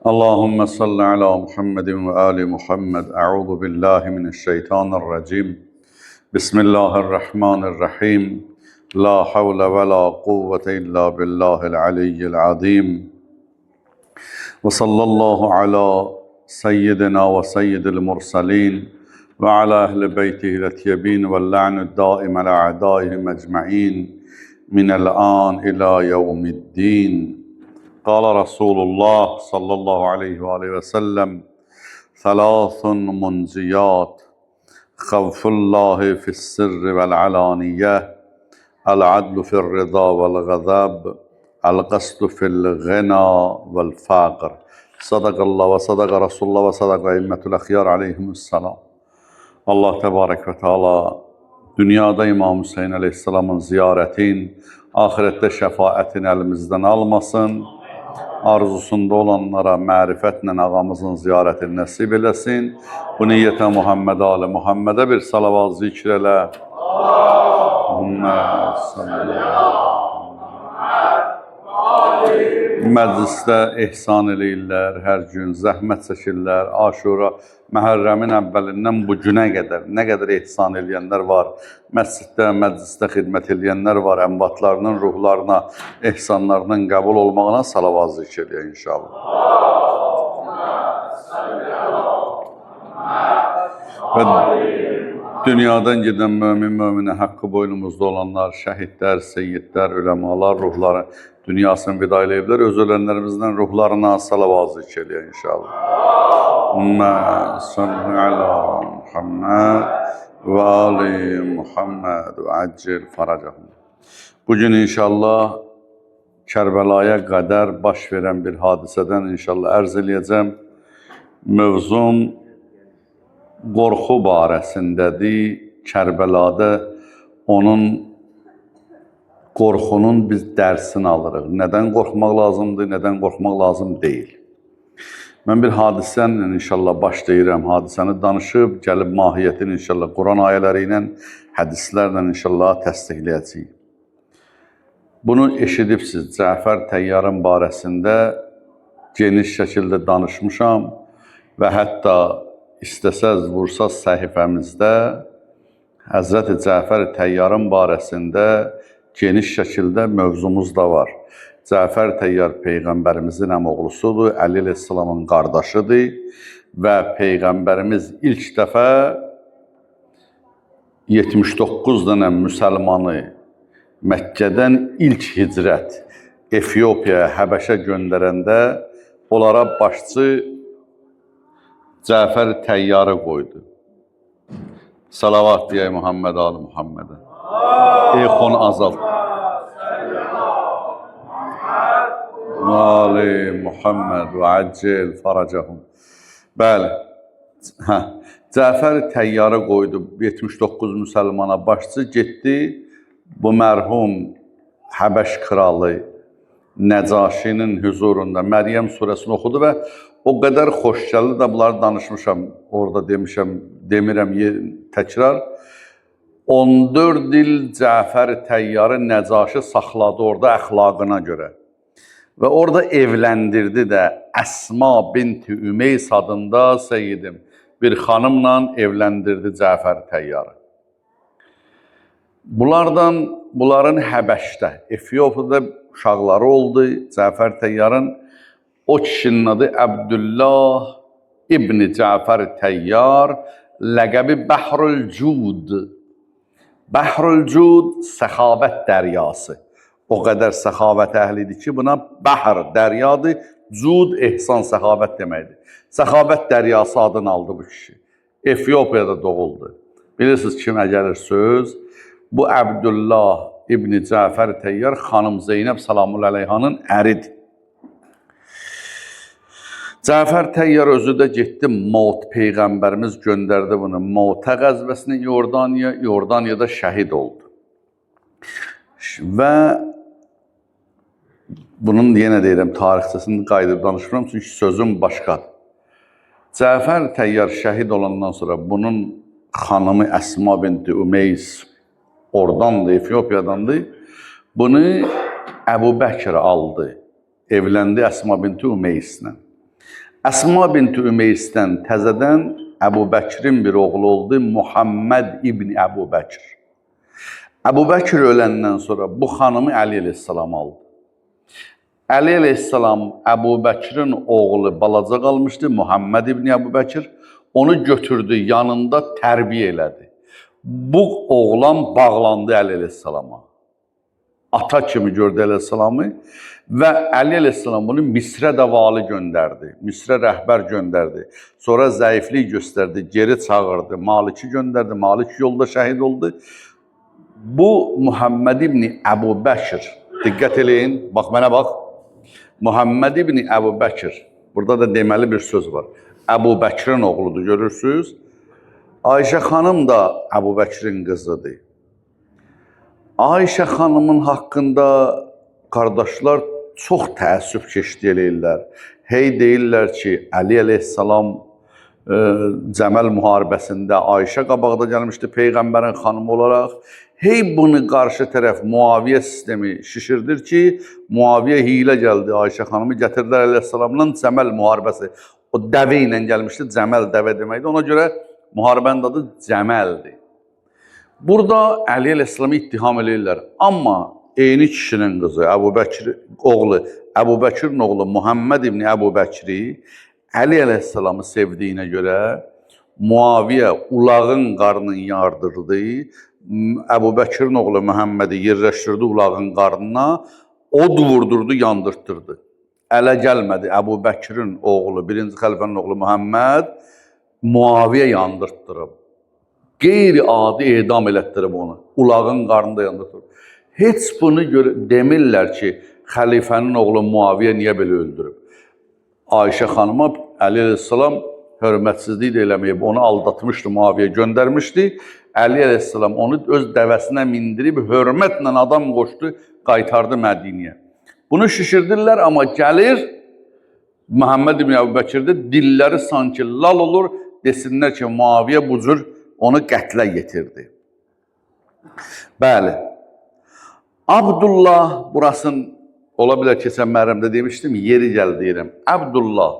اللهم صل على محمد وآل محمد. أعوذ بالله من الشيطان الرجيم. بسم الله الرحمن الرحيم. لا حول ولا قوة إلا بالله العلي العظيم. وصلى الله على سيدنا وسيد المرسلين وعلى أهل بيته الأطيبين واللعن الدائم على أعدائهم أجمعين من الآن إلى يوم الدين. قال رسول الله صلى الله عليه وآله وسلم: ثلاث منجيات: خوف الله في السر والعلانية، العدل في الرضا والغضب، القسط في الغنى والفقر. صدق الله وصدق رسول الله وصدق أئمة الأخيار عليهم السلام. Allah Tebarek ve Teala dünyada İmam Hüseyin Aleyhisselamın ziyaretin, ahirette şefaatin elimizden almasın. Arzusunda olanlara mərifətlə ağamızın ziyarətini nəsib eləsin. Bu niyyətə Muhammed Ali Muhammed'e bir salavat zikr elə. Məclisdə ehsan eləyirlər, hər gün zəhmət çəkirlər. Aşura, Məhərrəmin əvvəlindən bu günə qədər nə qədər ehsan eləyənlər var. Məsciddə, məclisdə xidmət eləyənlər var. Əmvatlarının ruhlarına, ehsanlarının qəbul olmağına salavat zikr eləyək inşallah. Və dünyadan gedən möminə haqqı boynumuzda olanlar, şəhidlər, seyyidlər, üləmalar ruhları dünyasını vida eləyiblər. Öz ölənlərimizdən ruhlarına salavat zikr eləyək inşallah. Allahümme salli ala Muhammed ve ali Muhammed ve accil faracahum. Bugün inşallah Kərbəlaya qədər baş verən bir hadisədən inşallah ərz eləyəcəm. Mövzum qorxu barəsindədir. Kərbəlada onun qorxunun biz dərsini alırıq. Nədən qorxmaq lazımdır, nədən qorxmaq lazım deyil. Mən bir hadisənlə inşallah başlayıram. Hadisəni danışıb, gəlib mahiyyətini inşallah Quran ayələri ilə, hədislərlə inşallah təsdiqləyəcəyik. Bunu eşidibsiz. Cəfər Təyyarın barəsində geniş şəkildə danışmışam və hətta istəsəz, vursaz səhifəmizdə Həzrəti Cəfər Təyyarın barəsində geniş şəkildə mövzumuz da var. Cəfər Təyyar Peyğəmbərimizin əmoğlusudur, Əli Aleyhisselamın qardaşıdır və Peyğəmbərimiz ilk dəfə 79 dənə müsəlmanı Məkkədən ilk hicrət Efiopiyaya, Həbəşə göndərəndə onlara başçı Cəfər Təyyarı qoydu. Salavat deyək Muhammed Ali Muhammedə. Exon azalt. Ali Muhammed və accil faracahum. Bəli. Cəfər Təyyarı qoydu. 79 müsəlmana başçı getdi. Bu mərhum Həbəş kralı Nəcaşinin huzurunda Məryəm surəsini oxudu və o qədər xoş gəldi də bunları danışmışam, orada demişəm, demirəm təkrar. 14 il Cəfər Təyyarı Nəcaşi saxladı orada əxlaqına görə. Və orada evləndirdi də Əsma binti Ümeys adında seyyidim bir xanımla evləndirdi Cəfər Təyyarı. Bunların Həbəşdə, Efiyopiyada uşaqları oldu. Cəfər Təyyarın o kişinin adı Əbdüllah İbni Cəfər Təyyar, ləqəbi Bəhrül Cud. Bəhrül Cud səxavət dəryası. O qədər səxavət əhlidir ki, buna bəhr dəryadır, cud ehsan səxavət deməkdir. Səxavət dəryası adını aldı bu kişi. Efiyopiyada doğuldu. Bilirsiniz kimə gəlir söz? Bu Əbdüllah İbni Cəfər Təyyar xanım Zeynəb Salamul Əleyhanın əridir. Cəfər Təyyar özü də getdi Mot, Peyğəmbərimiz göndərdi bunu Motə qəzvəsinə Yordaniyada şəhid oldu. Və bunun yenə deyirəm, tarixçəsini qayıdıb danışmıram, çünki sözüm başqadır. Cəfər Təyyar şəhid olandan sonra bunun xanımı Əsma binti Ümeys oradandır, Efiyopiyadandır. Bunu Əbu Bəkr aldı. evləndi Əsma binti Ümeyslə. Əsma binti Ümeysdən təzədən Əbu Bəkirin bir oğlu oldu, Muhammed İbni Əbu Bəkir. Əbu Bəkir öləndən sonra bu xanımı Əli əleyhissalam aldı. Əli əleyhissalam Əbu Bəkirin oğlu balaca qalmışdı, Muhammed İbni Əbu Bəkir. Onu götürdü, yanında tərbiyə elədi. Bu oğlan bağlandı Əli əleyhissalama. Ata kimi gördü əleyhissalamı və Əli əleyhissalam bunu Misrə də vali göndərdi. Misrə rəhbər göndərdi. Sonra zəiflik göstərdi, geri çağırdı. Maliki göndərdi, Malik yolda şəhid oldu. Bu Muhammed İbni Əbu Bəkir, diqqət eləyin, bax mənə bax. Muhammed İbni Əbu Bəkir, burada da deməli bir söz var. Əbu Bəkirin oğludur, görürsünüz. Ayşə xanım da Əbu Bəkirin qızıdır. Ayşə xanımın haqqında qardaşlar çox təəssüf keçdi eləyirlər. Hey deyirlər ki, Əli əleyhissalam Cəməl müharibəsində Ayşə qabaqda gəlmişdi Peyğəmbərin xanımı olaraq. Hey bunu qarşı tərəf Muaviyə sistemi şişirdir ki, Muaviyə hiylə gəldi, Ayşə xanımı gətirdilər əleyhissalamla Cəməl müharibəsi. O dəvə ilə gəlmişdi, Cəməl dəvə deməkdir. Ona görə müharibənin adı Cəməldir. Burada Əli əleyhissalamı ittiham eləyirlər. Amma eyni kişinin qızı, Əbu Bəkirin oğlu Muhammed İbni Əbu Bəkiri Əli əleyhissalamı sevdiyinə görə Muaviyə ulağın qarnını yardırdı. Əbu Bəkirin oğlu Muhammədi yerləşdirdi ulağın qarnına, od vurdurdu, yandırtdırdı. Ələ gəlmədi Əbu Bəkirin oğlu, birinci xəlifənin oğlu Muhammed Muaviyə yandırtdırıb. Qeyri-adi edam elətdirib onu. Ulağın qarnında yandırtdırıb. Heç bunu demirlər ki, xəlifənin oğlu Muaviyə niyə belə öldürüb? Ayşə xanıma Əli əleyhissalam hörmətsizlik də eləməyib, onu aldatmışdı, Muaviyə göndərmişdi. Əli əleyhissalam onu öz dəvəsinə mindirib, hörmətlə adam qoşdu, qaytardı Mədiniyə. Bunu şişirdirlər, amma gəlir Muhammed İbni Əbu Bəkirdə dilləri sanki lal olur, desinlər ki, Muaviyə bu cür onu qətlə yetirdi. Bəli. Abdullah, burasını ola bilər keçən mərhəmdə demişdim, yeri gəl deyirəm. Abdullah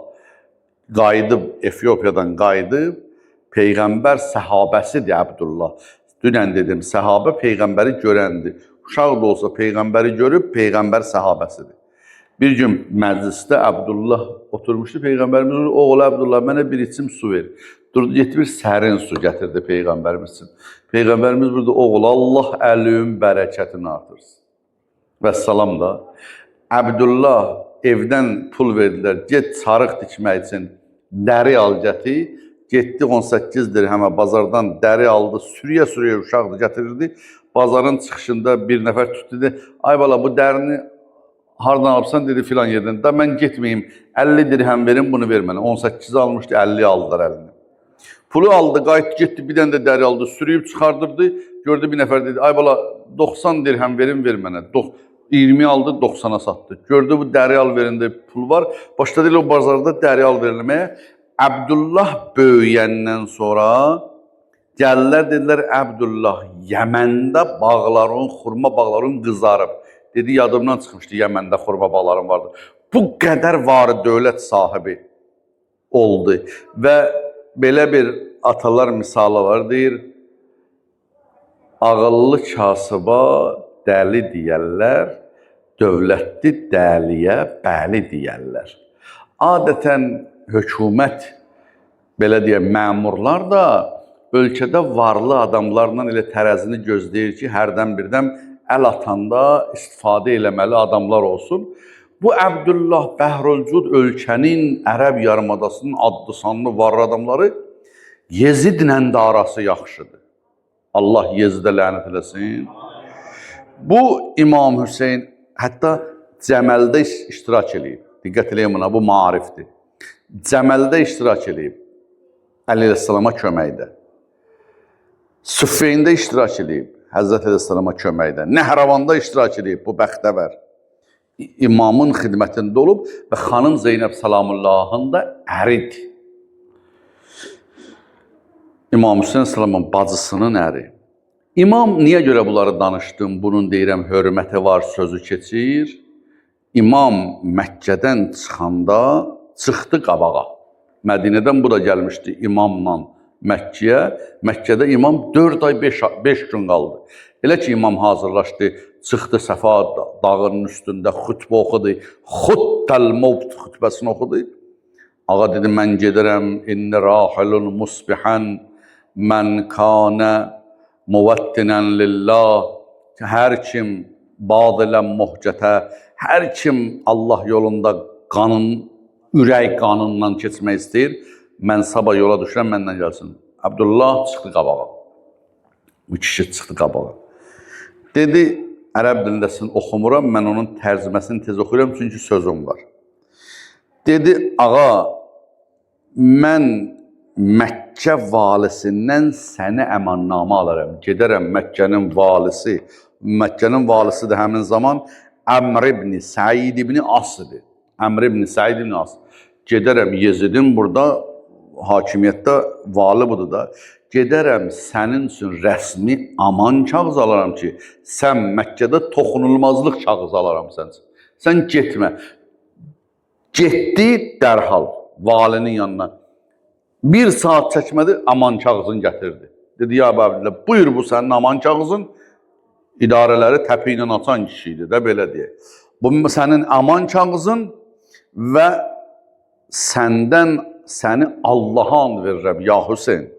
qayıdıb, Efiopiyadan qayıdıb, Peyğəmbər səhabəsidir Abdullah. Dünən dedim, səhabə Peyğəmbəri görəndir. Uşaq da olsa Peyğəmbəri görüb, Peyğəmbər səhabəsidir. Bir gün məclisdə Abdullah oturmuşdu, Peyğəmbərimiz oğlu Abdullah, mənə bir içim su ver. Durdu, getdi bir sərin su gətirdi Peyğəmbərimiz üçün. Peyğəmbərimiz burada, oğul, Allah əlin bərəkətini artırsın. Vəssalam da. Abdullah evdən pul verdilər, get çarıq dikmək üçün dəri al gətir. Getdi 18 dirhəmə bazardan dəri aldı, sürüyə-sürüyə uşaqdı gətirirdi. Bazarın çıxışında bir nəfər tutdu, dedi, ay bala bu dərini hardan alırsan, dedi filan yerdən. Da mən getməyim, 50 dirhəm verin, bunu ver mənə. 18 almışdı, 50 aldılar əlinə. Pulu aldı, qayıtdı, getdi, bir dənə də dəri aldı, sürüyüb çıxardırdı. Gördü bir nəfər dedi, ay bala 90 dirhəm verin, ver mənə. 20 aldı, 90'a satdı. Gördü bu dəri al verində pul var. Başladı o bazarda dəri al verilməyə. Abdullah böyüyəndən sonra gəlirlər, dedilər, Abdullah, Yəməndə bağların, xurma bağların qızarıb. Dedi, yadımdan çıxmışdı, Yəməndə xurma bağların vardı. Bu qədər var dövlət sahibi oldu. Və belə bir atalar misalı var, deyir, ağıllı kasıba dəli deyərlər, dövlətli dəliyə bəli deyərlər. Adətən hökumət, belə deyək, məmurlar da ölkədə varlı adamlarla elə tərəzini gözləyir ki, hərdən birdən əl atanda istifadə eləməli adamlar olsun. Bu Abdullah Bəhrülcud ölkənin Ərəb yarımadasının adlı sanlı varlı adamları Yezidlə də arası yaxşıdır. Allah Yezidə lənət eləsin. Bu İmam Hüseyin hətta Cəməldə iştirak eləyib. Diqqət eləyin buna, bu maarifdir. Cəməldə iştirak eləyib. Əli əleyhissalama köməkdə. Süffeyndə iştirak eləyib. Həzrət əleyhissalama köməkdə. Nəhravanda iştirak eləyib bu bəxtəvər. İmamın xidmətində olub və xanım Zeynəb Salamullahın da əridir. İmam Hüseyin Salamın bacısının əri. İmam niyə görə bunları danışdım? Bunun deyirəm, hörməti var, sözü keçir. İmam Məkkədən çıxanda çıxdı qabağa. Mədinədən bu da gəlmişdi imamla Məkkəyə. Məkkədə imam 4 ay 5 gün qaldı. Elə ki imam hazırlaşdı, çıxdı Səfa dağının üstündə xutbə oxudu. Xuttal mevt xutbəsini oxudu. Ağa dedi, mən gedirəm, inni rahilun musbihan, mən kana muvattinən lillah. Hər kim badilən muhcətə, hər kim Allah yolunda ürək qanından keçmək istəyir, mən sabah yola düşürəm, məndən gəlsin. Abdullah çıxdı qabağa. Bu kişi çıxdı qabağa. Dedi, ərəb dilindəsini oxumuram, mən onun tərcüməsini tez oxuyuram, çünki sözüm var. Dedi, ağa, mən Məkkə valisindən səni əmannamə alaram. Gedərəm Məkkənin valisi. Məkkənin valisi də həmin zaman Əmr ibn Səid ibn As'dır. Əmr ibn Səid ibn As. Gedərəm Yezidin burada hakimiyyətdə vali budur da. Gedərəm sənin üçün rəsmi aman kağız alaram ki, sən Məkkədə toxunulmazlıq kağızı alaram sən üçün. Sən getmə. Getdi dərhal valinin yanına. Bir saat çəkmədi, aman kağızını gətirdi. Dedi, ya Əbədillah, buyur bu sənin aman kağızın, idarələri təpi ilə açan kişiydi də, belə deyək. Bu sənin aman kağızın və səndən səni Allaha and verirəm, ya Hüseyin.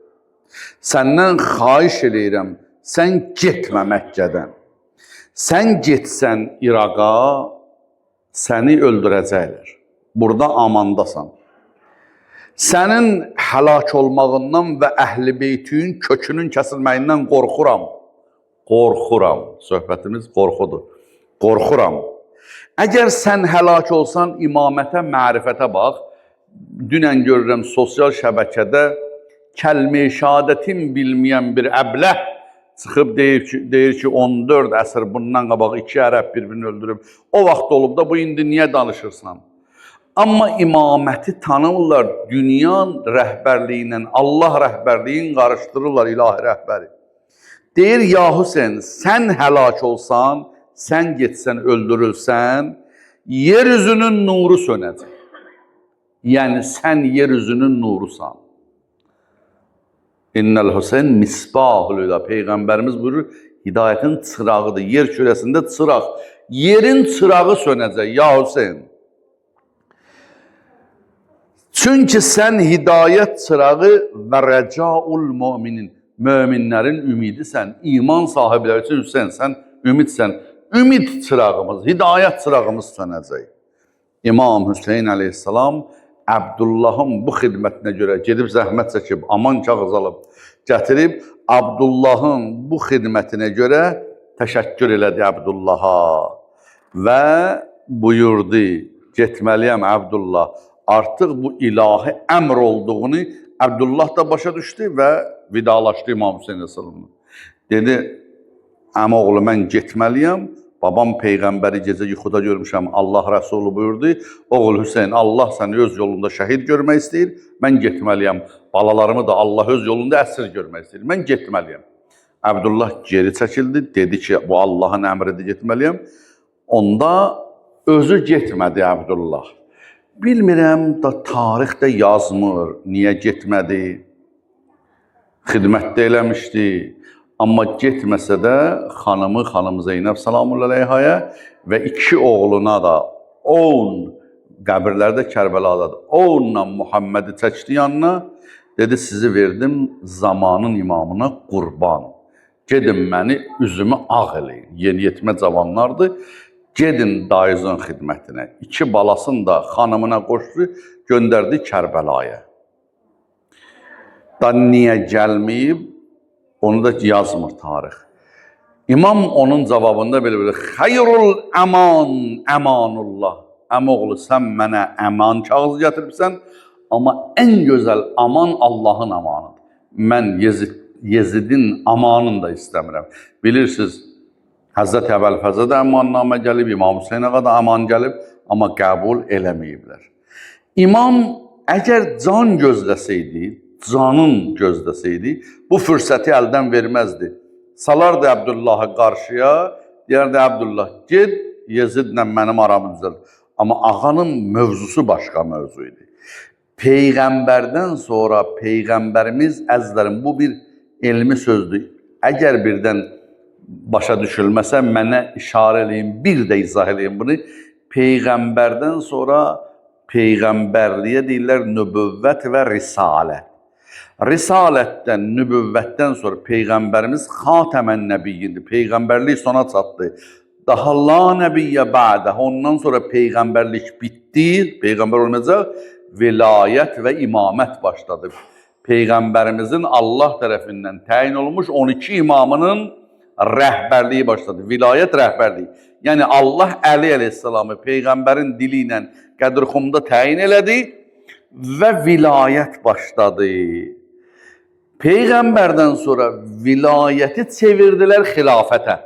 Səndən xahiş eləyirəm, sən getmə Məkkədən. Sən getsən İraqa, səni öldürəcəklər. Burada amandasan. Sənin həlak olmağından və əhl-i beytinin kökünün kəsilməyindən qorxuram. Qorxuram. Söhbətimiz qorxudur. Qorxuram. Əgər sən həlak olsan, imamətə, mərifətə bax. Dünən görürəm sosial şəbəkədə kəlmə-i şəhadətin bilməyən bir əbləh çıxıb deyir ki, 14 əsr bundan qabaq 2 ərəb birbirini öldürüb. O vaxt olub da bu indi niyə danışırsan? Amma imaməti tanımırlar, dünya rəhbərliyi ilə Allah rəhbərliyin qarışdırırlar, ilahi rəhbəri. Deyir, ya Hüseyin, sən həlak olsan, sən getsən, öldürülsən, yeryüzünün nuru sönəcək. Yəni, sən yeryüzünün nurusan. İnnəl Hüseyin misbahul hüda. Peyğəmbərimiz buyurur, hidayətin çırağıdır. Yer kürəsində çıraq. Yerin çırağı sönəcək, ya Hüseyin. Çünki sən hidayət çırağı və rəcaul müminin, möminlərin ümidisən, iman sahibləri üçün Hüseyin, sən ümidsən. Ümid çırağımız, hidayət çırağımız sönəcək. İmam Hüseyin əleyhissalam Abdullahın bu xidmətinə görə gedib zəhmət çəkib, aman kağız alıb, gətirib Abdullahın bu xidmətinə görə təşəkkür elədi Abdullaha və buyurdu, getməliyəm Abdullah. Artıq bu ilahi əmr olduğunu Abdullah da başa düşdü və vidalaşdı İmam Hüseyin əleyhissalamla. Dedi, əmoğlu mən getməliyəm, babam Peyğəmbəri gecə yuxuda görmüşəm, Allah Rəsulü buyurdu, oğul Hüseyin, Allah səni öz yolunda şəhid görmək istəyir, mən getməliyəm, balalarımı da Allah öz yolunda əsir görmək istəyir, mən getməliyəm. Abdullah geri çəkildi, dedi ki, bu Allahın əmridir, getməliyəm. Onda özü getmədi Abdullah. Bilmirəm da tarixdə yazmır, niyə getmədi, xidmətdə eləmişdi. Amma getməsə də xanım Zeynəb salamülleyhaya və 2 oğluna da 10 qəbirlərdə Kərbəladadır. 10-la Muhammədi çəkdi yanına, dedi sizi verdim zamanın imamına qurban. Gedin məni, üzümü ağ eləyin. Yeniyetmə cavanlardır. Gedin dayızın xidmətinə. 2 balasını da xanımına qoşdu, göndərdi Kərbəlaya. Da niyə gəlməyib? Onu da yazmır tarix. İmam onun cavabında belə xayrul əman, əmanullah. Əmoğlu, sən mənə əman kağızı gətiribsən, amma ən gözəl aman Allahın amanıdır. Mən Yezidin amanını da istəmirəm. Bilirsiniz, Həzrət Əbəlfəzə də əmannamə gəlib, İmam Hüseynə da aman gəlib, amma qəbul eləməyiblər. İmam əgər can gözləsəydi, canın gözləsəydi, bu fürsəti əldən verməzdi. Salardı Abdullahı qarşıya, deyərdi Abdullah, ged Yezidlə mənim aramı düzəld. Amma ağanın mövzusu başqa mövzu idi. Peyğəmbərdən sonra Peyğəmbərimiz əzizlərim, bu bir elmi sözdür. Əgər birdən başa düşülməsə, mənə işarə eləyin, bir də izah eləyin bunu. Peyğəmbərdən sonra Peyğəmbərliyə deyirlər nübüvvət və risalət. Risalətdən, nübüvvətdən sonra Peyğəmbərimiz xatəmən nəbiyyindir. Peyğəmbərlik sona çatdı. Daha la nəbiyyə bədə. Ondan sonra Peyğəmbərlik bitdi. Peyğəmbər olmayacaq. Vilayət və imamət başladı. Peyğəmbərimizin Allah tərəfindən təyin olmuş 12 imamının rəhbərliyi başladı. Vilayət rəhbərliyi. Yəni Allah Əli əleyhissalamı Peyğəmbərin dili ilə Qədirxumda təyin elədi və vilayət başladı. Peyğəmbərdən sonra vilayəti çevirdilər xilafətə.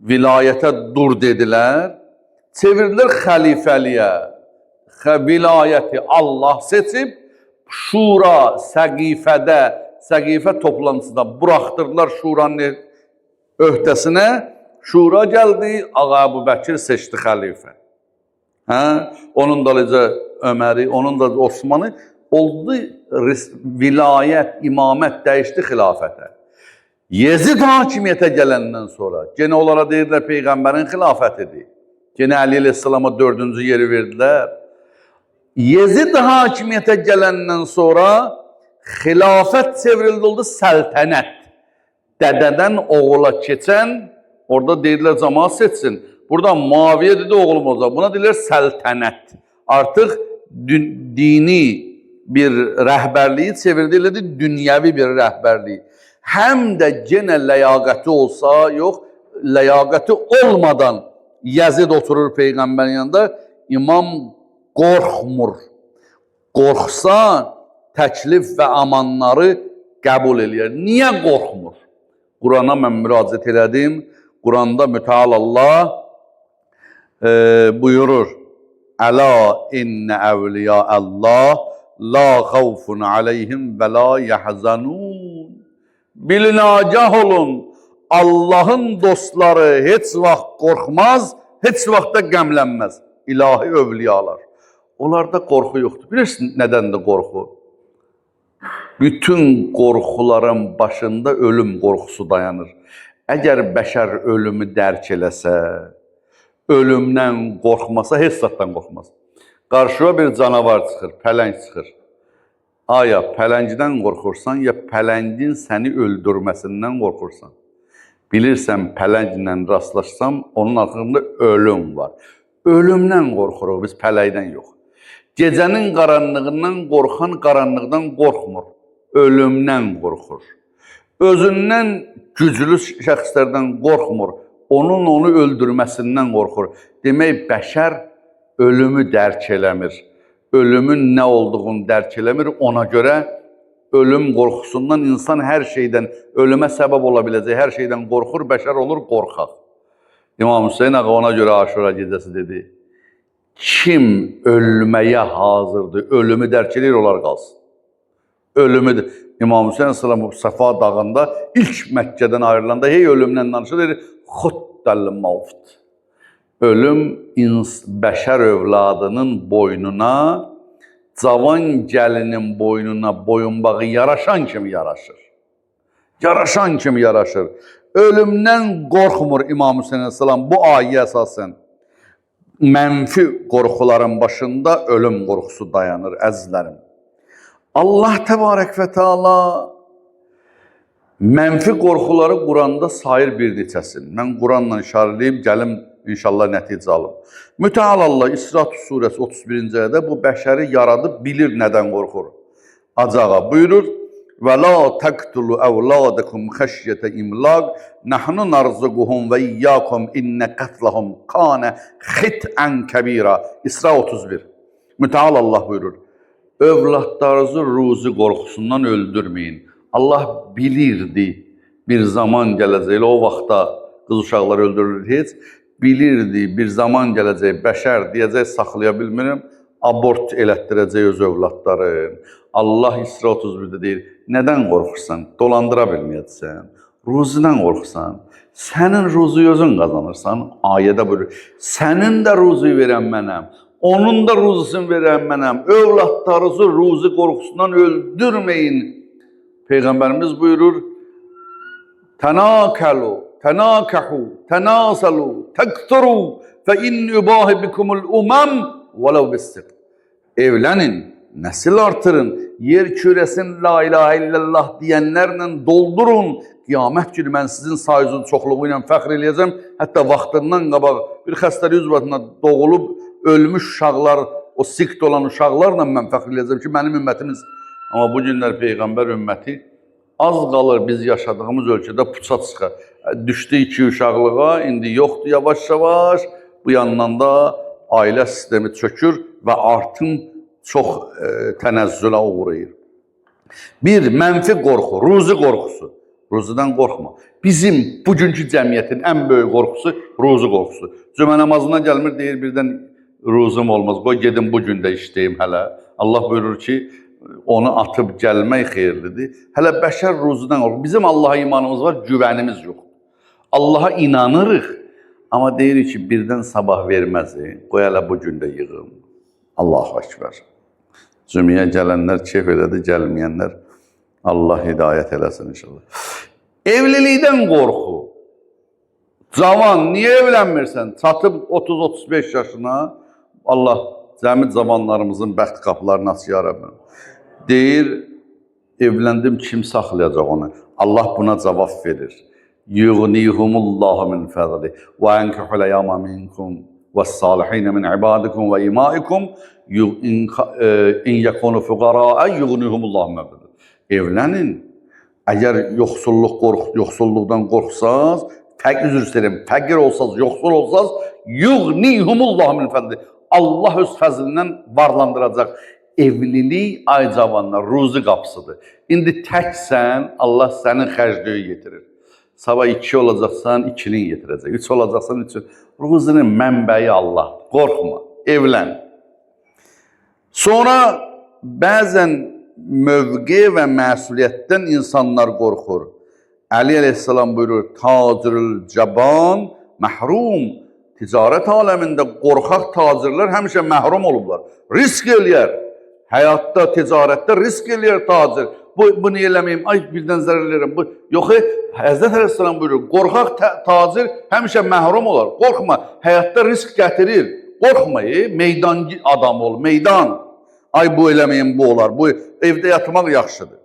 Vilayətə dur dedilər, çevirdilər xəlifəliyə. Vilayəti Allah seçib, şura, səqifə toplantısında buraxdırdılar şuranın öhdəsinə. Şura gəldi, Ağa Əbu Bəkir seçdi xəlifə. Onun da Öməri, onun da Osmanı oldu, vilayət, imamət dəyişdi xilafətə. Yezid hakimiyyətə gələndən sonra, gene onlara deyirlər Peyğəmbərin xilafətidir. Gene Əli əleyhissalama 4-cü yeri verdilər. Yezid hakimiyyətə gələndən sonra xilafət çevrildi, oldu səltənət. Dədədən oğula keçən, orada deyirlər cəmaat seçsin. Burada Muaviyə dedi oğlum olacaq. Buna deyirlər səltənət. Artıq dini bir rəhbərliyi çevirdi, dünyəvi bir rəhbərliyi. Həm də yenə ləyaqəti olsa, yox, ləyaqəti olmadan Yezid oturur Peyğəmbərin yanında, imam qorxmur. Qorxsa təklif və amanları qəbul eləyər. Niyə qorxmur? Qurana mən müraciət elədim. Quranda mütəal Allah buyurur. Əla innə əvliya Allah la xavfun aleyhim və la yəhzanun. Bilin, agah olun. Allahın dostları heç vaxt qorxmaz, heç vaxt da qəmlənməz. İlahi övliyalar. Onlarda qorxu yoxdur. Bilirsiniz nədən də qorxu? Bütün qorxuların başında ölüm qorxusu dayanır. Əgər bəşər ölümü dərk eləsə, ölümdən qorxmasa, heç zatdan qorxmaz. Qarşıya bir canavar çıxır, pələng çıxır. Aya pələngdən qorxursan, ya pələngin səni öldürməsindən qorxursan. Bilirsən, pələnglə rastlaşsam, onun arxasında ölüm var. Ölümdən qorxuruq, biz pələkdən yox. Gecənin qaranlığından qorxan qaranlıqdan qorxmur. Ölümdən qorxur. Özündən güclü şəxslərdən qorxmur. Onun onu öldürməsindən qorxur. Demək, bəşər ölümü dərk eləmir. Ölümün nə olduğunu dərk eləmir. Ona görə ölüm qorxusundan insan hər şeydən, ölümə səbəb ola biləcək hər şeydən qorxur, bəşər olur qorxaq. İmam Hüseyin ağa ona görə Aşura gecəsi dedi. Kim ölməyə hazırdır, ölümü dərk edir, onlar qalsın. Ölümüdür. İmam Hüseyin sallallahu Səfa dağında ilk Məkkədən ayrılanda hey ölümdən danışır, dedi, xuddəl mavt. Ölüm bəşər övladının boynuna, cavan gəlinin boynuna boyunbağı yaraşan kimi yaraşır. Yaraşan kimi yaraşır. Ölümdən qorxmur İmam Hüseyin Aleyhisselam. Bu ayə əsasən mənfi qorxuların başında ölüm qorxusu dayanır, əzizlərim. Allah Təbarək və Teala mənfi qorxuları Quranda sayır bir neçəsini. Mən Quranla işarələyib, gəlim inşallah nəticə alım. Mütəal Allah İsra surəsi 31-ci ayədə bu bəşəri yaradıb bilir nədən qorxur. Acağa buyurur. Və la təqtulu əvladakum xəşyətə imlaq nəhnu narzuquhum və iyyakum innə qətləhum qanə xitən kəbira. İsra 31. Mütəal Allah buyurur. Övladlarınızı ruzi qorxusundan öldürməyin. Allah bilirdi bir zaman gələcək. O vaxtda qız uşaqlar öldürülür heç. Bilirdi bir zaman gələcək. Bəşər deyəcək saxlaya bilmirəm. Abort elətdirəcək öz övladların. Allah İsra 31-də deyir, nədən qorxursan? Dolandıra bilməyəcəksən. Ruzidən qorxursan. Sənin ruzu özün qazanırsan, ayədə buyurur. Sənin də ruzu verən mənəm, onun da ruzusunu verən mənəm. Övladlarınızı ruzu qorxusundan öldürməyin. Peyğəmbərimiz buyurur, Tənakəlu, tənakəhu, tənasalu, təkturu fə inni übahi bikumul umam vələv bis-sidq. Evlənin, nəsil artırın, yer kürəsini la ilahe illallah deyənlərlə doldurun. Qiyamət günü mən sizin sayınızın çoxluğu ilə fəxr eləyəcəm. Hətta vaxtından qabaq bir xəstəlik üzvətində doğulub ölmüş uşaqlar, o sikt olan uşaqlarla mən fəxr eləyəcəm ki, mənim ümmətimiz. Amma bu günlər Peyğəmbər ümməti az qalır biz yaşadığımız ölkədə puça çıxar. Düşdü 2 uşaqlığa, indi yoxdur yavaş-yavaş. Bu yandan da ailə sistemi çökür və artım çox tənəzzülə uğrayır. Bir, mənfi qorxu, ruzi qorxusu. Ruzudan qorxma. Bizim bugünkü cəmiyyətin ən böyük qorxusu ruzi qorxusu. Cümə namazına gəlmir, deyir birdən ruzum olmaz. Qoy gedim bu gün də işləyim hələ. Allah buyurur ki, onu atıb gəlmək xeyirlidir. Hələ bəşər ruzudan qorxur. Bizim Allaha imanımız var, güvənimiz yox. Allaha inanırıq, amma deyirik ki, birdən sabah verməz. Qoy hələ bu gün də yığım. Allahu Ekber. Cümləyə gələnlər keyf elədi, gəlməyənlər Allah hidayət eləsin inşallah. Evlilikdən qorxu. Cavan, niyə evlənmirsən? Çatıb 30-35 yaşına, Allah cəmi cavanlarımızın bəxt qapılarını aç ya Rəbbim. Deyir, evləndim, kim saxlayacaq onu? Allah buna cavab verir. Yughnihumullahu min fadli və enkihul ayama minkum vəs-salihin min ibadikum və imaikum in yakunu fuqara yughnihumullahu min fadli. Evlənin. Əgər yoxsulluqdan qorxsaz, üzr istəyirəm, fəqir olsaz, yoxsul olsaz, yughnihumullahu min fadli. Allah öz fəzlindən varlandıracaq. Evlilik, ay cavanlar, ruzi qapısıdır. İndi təksən, Allah sənin xərcliyi getirir. Sabah 2 olacaqsan, 2-nin getirəcək. 3 olacaqsan, 3-ün. Ruzinin mənbəyi Allah. Qorxma, evlən. Sonra bəzən mövqe və məsuliyyətdən insanlar qorxur. Əli əleyhissalam buyurur, tacirül caban məhrum. Ticarət aləmində qorxaq tacirlər həmişə məhrum olublar. Risk eləyər. Həyatda, ticarətdə risk eləyər tacir. Bunu eləməyim, ay birdən zərər eləyərəm. Yox, Həzrət əleyhissalam buyurur, qorxaq tacir həmişə məhrum olar. Qorxma, həyatda risk gətirir. Qorxma, meydan adam ol, meydan. Ay bu eləməyim, bu olar. Bu evdə yatmaq yaxşıdır.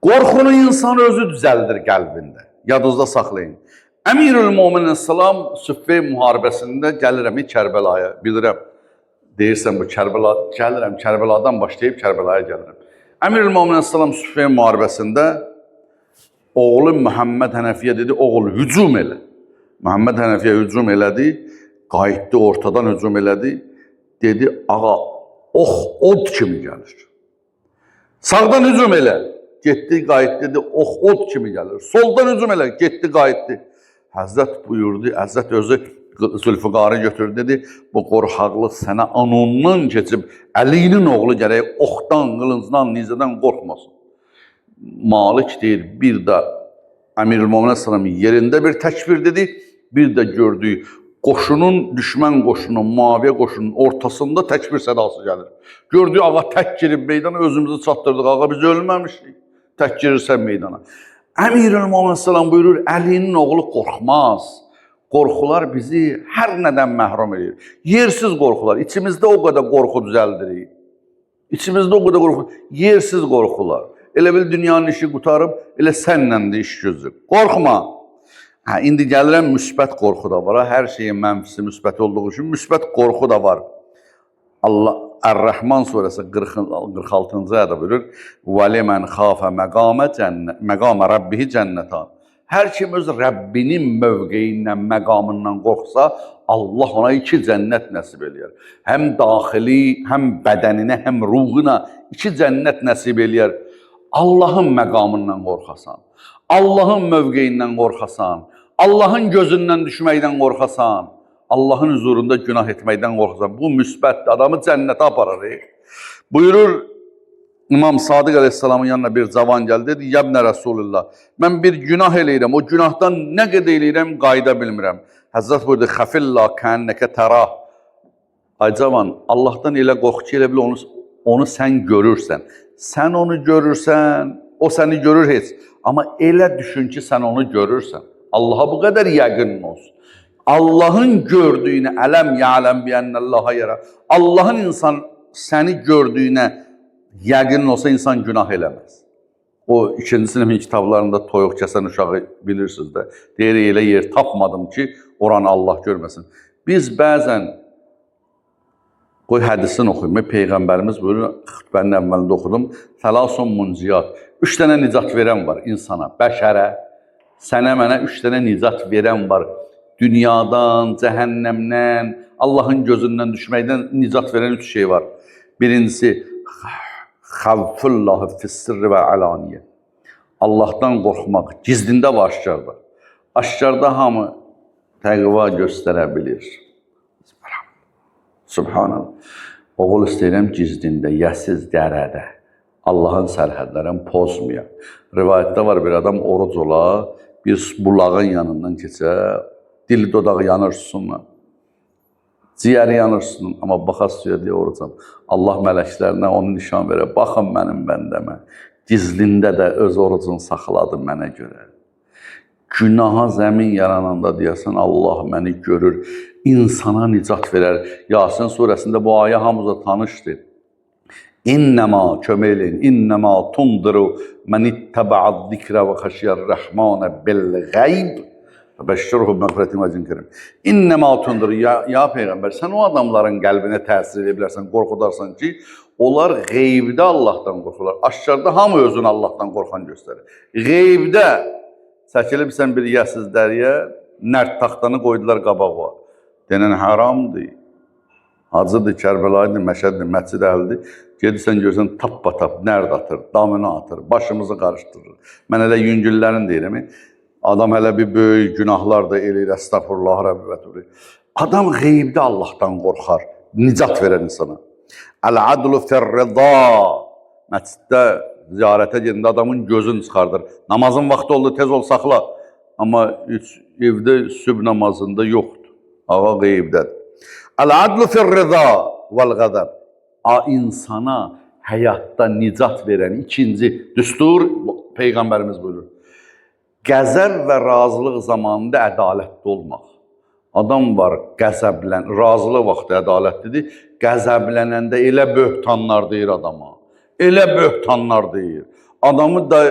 Qorxunu insan özü düzəldir qəlbində. Yadınızda saxlayın. Əmirül-Möminin salam Süffey müharibəsində gəlirəm Kərbəlaya, bilirəm. Deyirsən bu Kərbəla, gəlirəm Kərbəladan başlayıb Kərbəlaya gəlirəm. Əmirül-Möminin salam Süffey müharibəsində oğlu Məhəmməd Hənəfiyə dedi, oğul hücum elə. Məhəmməd Hənəfiyə hücum elədi, qayıtdı, ortadan hücum elədi. Dedi, ağa, ox, od kimi gəlir. Sağdan hücum elə. Getdi, qayıtdı, dedi, ox, od kimi gəlir. Soldan hücum elə, getdi, qayıtdı. Həzrət buyurdu, Həzrət özü Zülfüqarı götürdü, dedi, bu qorxaqlıq sənə anondan keçib, Əlinin oğlu gərək oxdan, qılıncdan, nizədən qorxmasın. Malik deyir, bir də Əmirül-Möminin salam yerində bir təkbir dedi, bir də gördüyü qoşunun, düşmən qoşunun, Muaviyə qoşunun ortasında təkbir sədası gəlir. Gördüyü ağa tək girib meydana, özümüzü çatdırdıq, ağa biz ölməmişdik, tək girirsən meydana. Əmirül-Möminin salam buyurur, Əlinin oğlu qorxmaz. Qorxular bizi hər nədən məhrum edir. Yersiz qorxular, içimizdə o qədər qorxu düzəldirik. İçimizdə o qədər qorxu, yersiz qorxular. Elə bil dünyanın işi qutarıb, elə sənlə də iş gözür. Qorxma. İndi gəlirəm, müsbət qorxu da var. Hər şeyin mənfisi müsbət olduğu üçün müsbət qorxu da var. Allah Ər-Rəhman surəsi 46-cı ayədə buyurur: "Və limən xafə məqamə rabbihi cənnətan." Hər kim öz Rəbbinin mövqeyindən, məqamından qorxsa, Allah ona 2 cənnət nəsib eləyər. Həm daxili, həm bədəninə, həm ruhuna 2 cənnət nəsib eləyər. Allahın məqamından qorxasan, Allahın mövqeyindən qorxasan, Allahın gözündən düşməkdən qorxasan, Allahın huzurunda günah etməkdən qorxasan, bu müsbət adamı cənnətə aparır. Buyurur İmam Sadiq Aleyhisselamın yanına bir cavan gəldi, dedi, Yəbnə Rasulullah, mən bir günah eləyirəm, o günahdan nə qədər eləyirəm, qayda bilmirəm. Həzrət buyurdu, xəfillah kənnəkə tərah. Ay cavan, Allahdan elə qorx ki, elə bil onu sən görürsən. Sən onu görürsən, o səni görür heç. Amma elə düşün ki, sən onu görürsən. Allaha bu qədər yəqin olsun. Allahın gördüyünə ələm ya'ləm bi'ennəllaha yərə. Allahın insan səni gördüyünə yəqin olsa insan günah eləməz. O 2-ci sinifin kitablarında toyuq kəsən uşağı bilirsiniz də. Deyir, elə yer tapmadım ki, oranı Allah görməsin. Biz bəzən, qoy hədisini oxuyum, Peyğəmbərimiz buyurur, xütbənin əvvəlində oxudum, Fələsun munciyat, 3 dənə nicat verən var insana, bəşərə, sənə mənə 3 dənə nicat verən var. Dünyadan, cəhənnəmdən, Allahın gözündən düşməkdən nicat verən 3 şey var. Birincisi, xavfullahi fissirri və alaniyə. Allahdan qorxmaq, gizlində və aşkarda. Aşkarda hamı təqva göstərə bilir. Subhanallah. Oğul istəyirəm gizlində, yəsiz dərədə. Allahın sərhədlərini pozmaya. Rivayətdə var, bir adam oruc ola, bir bulağın yanından keçə, dili dodağı yanır susunla. Ciyəri yanırsın, amma baxas suya deyə orucam. Allah mələklərinə onu nişan verər. Baxın mənim bəndəmə. Gizlində də öz orucunu saxladı mənə görə. Günaha zəmin yarananda deyəsən, Allah məni görür, insana nicat verər. Yasin surəsində bu ayə hamıza tanışdır. İnnəmə, kömək eləyin, innəmə tundiru mən ittəbə'ad zikrə və xəşiyər rəhmanə bil-qəyb. Bəşşirhu məğfirətin və cinkərim. İnnəmə tundur, ya Peyğəmbər, sən o adamların qəlbinə təsir edə bilərsən, qorxudarsan ki, onlar qeybdə Allahdan qorxurlar. Aşkarda hamı özünü Allahdan qorxan göstərir. Qeybdə çəkilibsən bir yəsiz dəriyə, nərd taxtanı qoydular qabağa. Denən haramdır, hacıdır, Kərbəlayıdır, Məşəddir, Məscid Əhlidir. Gedirsən görsən tappa-tap, nərd atır, damına atır, başımızı qarışdırır. Mən elə yüngüllərin deyirəm. Adam hələ bir böyük günahlar da eləyir, əstəğfurullah, Rəbbi və Turi. Adam qeybdə Allahdan qorxar, nicat verər insana. Əl-adlu fir-rida. Məsciddə ziyarətə gedəndə adamın gözünü çıxardır. Namazın vaxtı oldu, tez ol, saxla. Amma evdə sübh namazında yoxdur. Ağa qeybdədir. Əl-adlu fir-rida vəl-qəzəb. İnsana həyatda nicat verən ikinci düstur Peyğəmbərimiz buyurur. Qəzəb və razılıq zamanında ədalətli olmaq. Adam var, razılıq vaxtı ədalətlidir, qəzəblənəndə elə böhtanlar deyir adama. Elə böhtanlar deyir. Adamı da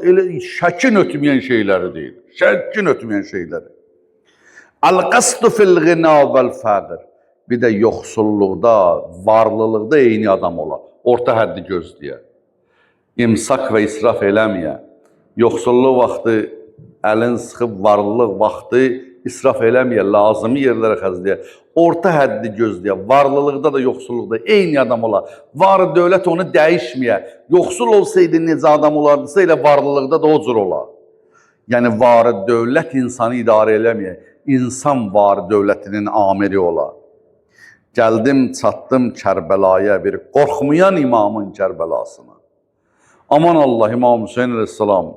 elə şəkin ötməyən şeyləri deyir. Şəkin ötməyən şeyləri. Əl-qəsdu fil-ğina vəl-fəqir. Bir də yoxsulluqda, varlılıqda eyni adam ola. Orta həddi gözləyə. İmsak və israf eləməyə. Yoxsulluq vaxtı əlin sıxıb, varlılıq vaxtı israf eləməyə, lazımi yerlərə xərcləyə. Orta həddi gözləyə, varlılıqda da, yoxsulluqda eyni adam ola. Var dövlət onu dəyişməyə. Yoxsul olsaydı necə adam olardısa, elə varlılıqda da o cür ola. Yəni, var dövlət insanı idarə eləməyə. İnsan var dövlətinin amiri ola. Gəldim, çatdım Kərbəlaya, bir qorxmayan imamın Kərbəlasına. Aman Allah, İmam Hüseyin əleyhissalam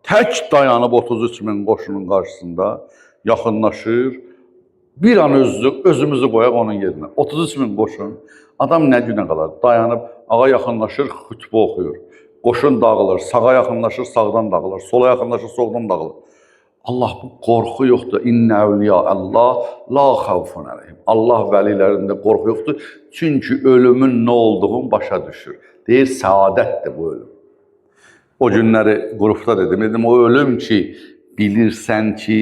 tək dayanıb 33 min qoşunun qarşısında yaxınlaşır. Bir an özümüzü qoyaq onun yerinə. 33 min qoşun. Adam nə günə qalar? Dayanıb, ağa yaxınlaşır, xütbə oxuyur. Qoşun dağılır, sağa yaxınlaşır, sağdan dağılır. Sola yaxınlaşır, soldan dağılır. Allah, bu qorxu yoxdur. İnnə əvliya Allah, la xavfun əleyhim. Allah vəlilərində qorxu yoxdur. Çünki ölümün nə olduğunu başa düşür. Deyir, səadətdir bu ölüm. O günləri qrupda dedim, o ölüm ki, bilirsən ki,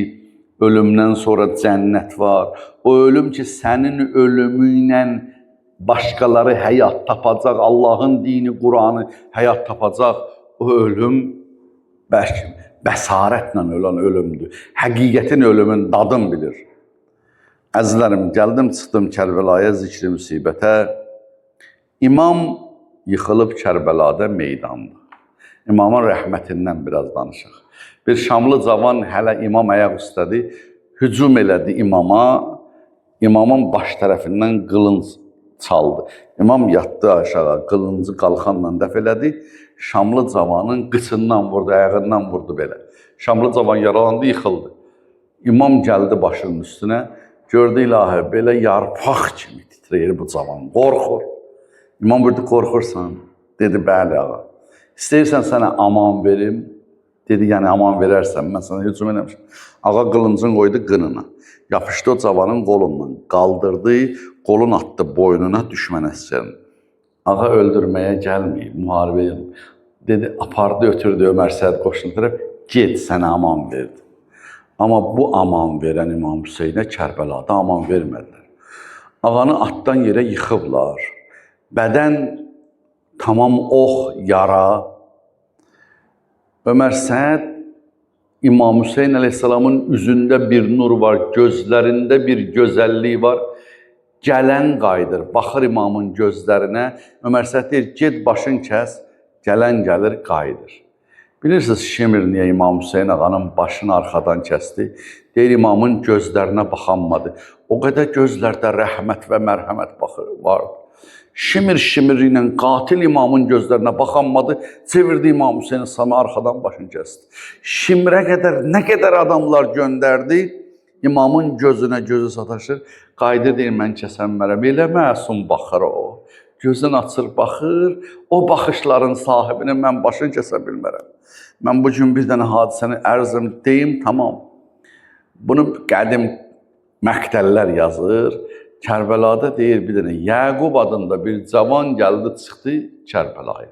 ölümdən sonra cənnət var. O ölüm ki, sənin ölümüylə başqaları həyat tapacaq, Allahın dini, Quranı həyat tapacaq. O ölüm bəsarətlə ölən ölümdür. Həqiqətin ölümün dadın bilir. Əzizlərim, gəldim, çıxdım Kərbəlaya, zikri müsibətə. İmam yıxılıb Kərbəlada meydanda. İmamın rəhmətindən biraz danışaq. Bir Şamlı cavan hələ imam ayaq üstədir, hücum elədi imama, imamın baş tərəfindən qılınc çaldı. İmam yatdı aşağı, qılıncı qalxanla dəf elədi. Şamlı cavanın qıçından vurdu, ayağından vurdu belə. Şamlı cavan yaralandı, yıxıldı. İmam gəldi başının üstünə, gördü ilahi, belə yarpaq kimi titrəyir bu cavan, qorxur. İmam buyurdu, qorxursan? Dedi, bəli ağa. İstəyirsən sənə aman verim? Dedi, yəni aman verərsən, mən sənə hücum eləmişim. Ağa qılıncın qoydu qınına, yapışdı o cavanın qolundan, qaldırdı, qolun atdı boynuna düşmən əsgərin. Ağa öldürməyə gəlməyib, müharibə. Dedi, apardı, ötürdü Ömər Səhət qoşunu tərəf, get sənə aman verdi. Amma bu aman verən İmam Hüseynə Kərbəlada aman vermədilər. Ağanı atdan yerə yıxıblar. Bədən tamam ox, yara. Ömər Səhət İmam Hüseyn əleyhissalamın üzündə bir nur var, gözlərində bir gözəllik var. Gələn qayıdır, baxır imamın gözlərinə. Ömər Səhət deyir, get başın kəs, gələn gəlir, qayıdır. Bilirsiniz, Şimr niyə İmam Hüseyn ağanın başını arxadan kəsdi? Deyir, imamın gözlərinə baxanmadı. O qədər gözlərdə rəhmət və mərhəmət vardı. Şimr ilə qatil imamın gözlərinə baxanmadı, çevirdi İmam Hüseynin Sami arxadan başını kəsdi. Şimrə qədər nə qədər adamlar göndərdi, imamın gözünə gözü sataşır. Qayıdır deyir, mən kəsənmərəm, elə məsum baxır o. Gözün açır, baxır, o baxışların sahibini mən başını kəsə bilmərəm. Mən bugün bir dənə hadisəni ərzim, deyim, tamam. Bunu qədim məktəllər yazır. Kərbəlada deyir bir dənə, Yəqub adında bir cavan gəldi, çıxdı Kərbəlaya.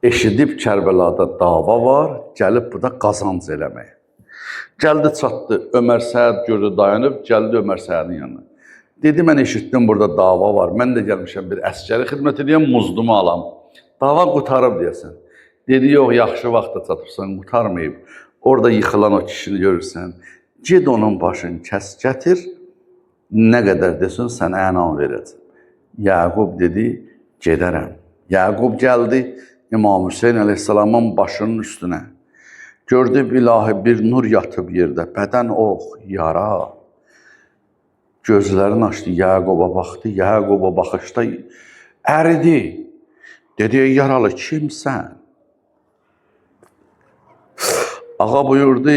Eşidib Kərbəlada dava var, gəlib burada qazanc eləməyə. Gəldi, çatdı, Ömər Səhət gördü, dayanıb, gəldi Ömər Səhədin yanına. Dedi, mən eşitdim, burada dava var, mən də gəlmişəm bir əskəri xidmət edəyəm, muzdumu alam. Dava qutarıb deyəsən. Dedi, yox, yaxşı vaxtda çatıbsan, qutarmayıb. Orada yıxılan o kişini görürsən, ged onun başını kəs, gətir, nə qədər desin, sənə ənam verəcəm. Yəqub dedi, gedərəm. Yəqub gəldi, İmam Hüseyn əleyhissalamın başının üstünə. Gördü, ilahi bir nur yatıb yerdə, bədən ox, yara. Gözlərini açdı, Yəquba baxdı, Yəquba baxışda əridi. Dedi, yaralı kimsən? Ağa buyurdu,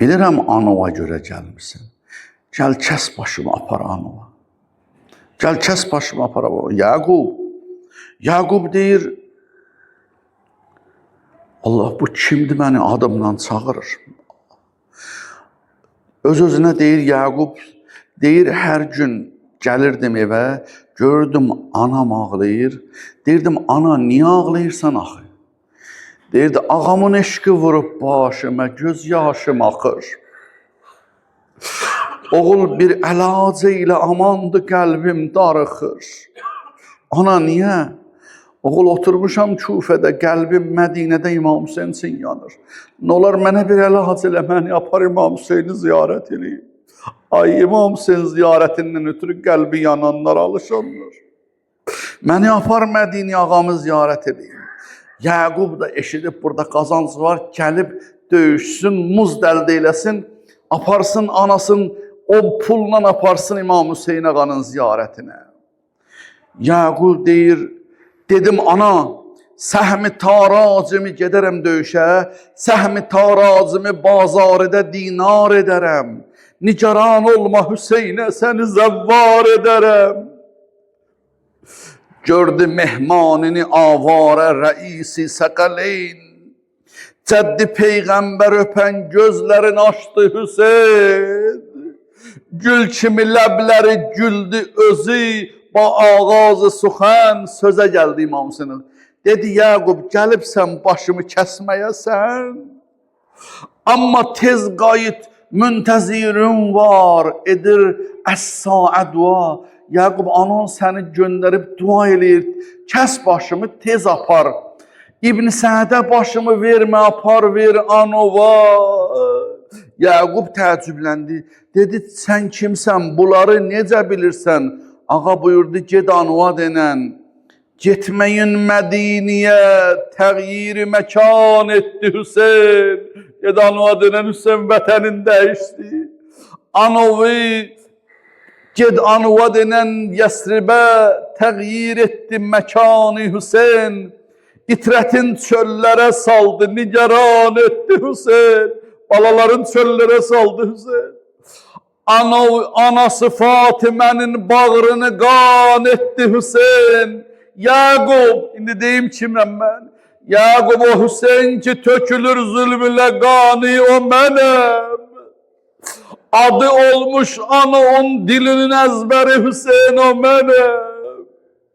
bilirəm anova görə gəlmişsən. Gəl kəs başımı apar anova. Gəl kəs başımı apar anova. Yəqub deyir, Allah, bu kimdir məni adımla çağırır? Öz-özünə deyir, Yəqub deyir, hər gün gəlirdim evə, gördüm anam ağlayır. Deyirdim, ana, niyə ağlayırsan axı? Deyirdi, ağamın eşqi vurub başıma, göz yaşım axır. Oğul bir əlacə ilə amandı qəlbim darıxır. Ana, niyə? Oğul, oturmuşam Küfədə, qəlbim Mədinədə İmam Hüseyn üçün yanır. Nə olar, mənə bir əlac elə, məni apar İmam Hüseyni ziyarət edeyim. Ay, İmam Hüseyn ziyarətindən ötürü qəlbi yananlar alışanlar. Məni apar Mədini ağamı ziyarət edeyim. Yəqub da eşidib burada qazanc var, gəlib döyüşsün, muz dəldə eləsin, aparsın anasın, o pulla aparsın İmam Hüseyin ağanın ziyarətinə. Yəqub deyir, dedim, ana, səhmi taracımı gedərəm döyüşə, səhmi taracımı bazarədə dinar edərəm. Nigaran olma Hüseynə, səni zəvvar edərəm. Gördü mehmanini avarə rəisi səqələyn. Cəddi Peyğəmbər öpən gözlərini açdı Hüseyn. Gül kimi ləbləri güldü özü, ba ağazı suxən sözə gəldi İmam Hüseynin. Dedi, Yəqub, gəlibsən başımı kəsməyəsən. Amma tez qayıt, müntəzirin var, edir əs-saə dua. Yəqub, anan səni göndərib dua eləyir, kəs başımı tez apar. İbn Səədə başımı vermə, apar ver anova. Yəqub təəccübləndi. Dedi, sən kimsən, bunları necə bilirsən? Ağa buyurdu, ged anova denən. Getməyin Mədiniyə, təğyiri məkan etdi Hüseyn. Ged anova denən Hüseyn vətənin dəyişdi. Anovi Ged Anva denen Yesrib'e təğyir etdi məkanı Hüseyin. İtretin çöllere saldı, nigaran etti Hüseyin. Balaların çöllere saldı Hüseyin. Anası Fatime'nin bağrını kan etti Hüseyin. Yakup, indi deyim kiməm ben? Yakup o Hüseyin ki tökülür zulmüyle kanı o benim. Adı olmuş ana on dilinin ezberi Hüseyin o benim.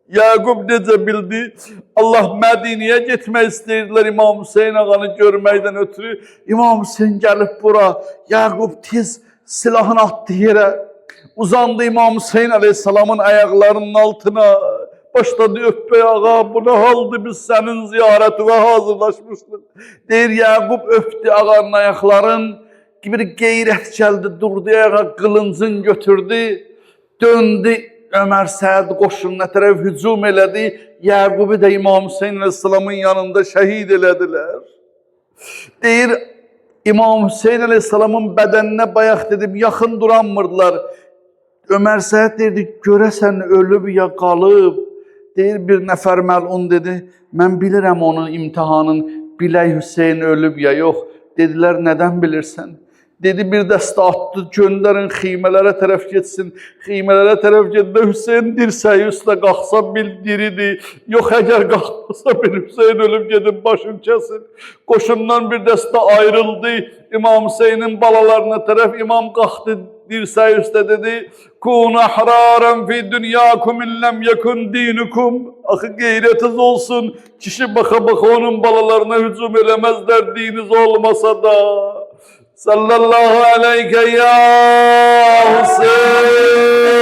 Yakup necə bildi? Allah Medine'ye gitmek isteyirdiler İmam Hüseyin ağanı görməkdən ötürü. İmam Hüseyin gelip bura. Yakup tez silahını attı yere. Uzandı İmam Hüseyin Aleyhisselam'ın ayaklarının altına. Başladı öpmeye, ağa bu ne haldı, biz senin ziyaretine hazırlaşmıştık. Deyir Yakup öptü ağanın ayakların. Bir geyret geldi, durdu ayağa, kılıncını götürdü. Döndü. Ömer Sa'd qoşununa tərəf hücum elədi. Yaqubu da İmam Hüseyin Aleyhisselam'ın yanında şəhid elədilər. Deyir, İmam Hüseyin Aleyhisselam'ın bədəninə bayaq dedim, yaxın duranmırdılar. Ömer Sa'd deyirdi, görəsən ölüb ya qalıb. Deyir, bir nəfər məlun dedi, mən bilirəm onun imtihanın, bilək Hüseyin ölüb ya yox. Dedilər, nədən bilirsən? Dedi bir dəstə attı, göndərin xiymələrə tərəf getsin. Xiymələrə tərəf getdə Hüseyin dirsəyi üstə qalxsa bil diridir. Yox, əgər qalxmasa bir Hüseyin ölüb gedib başını kəsin. Qoşundan bir dəstə ayrıldı. İmam Hüseynin balalarına tərəf imam qalxdı dirsəyi üstə dedi. Kun ahraran fi dünyakum illem yekun dinukum. Axı qeyrətiz olsun. Kişi baxa-baxa onun balalarına hücum eləməzlər diniz olmasa da. Sallallahu aleyke ya Hüseyin.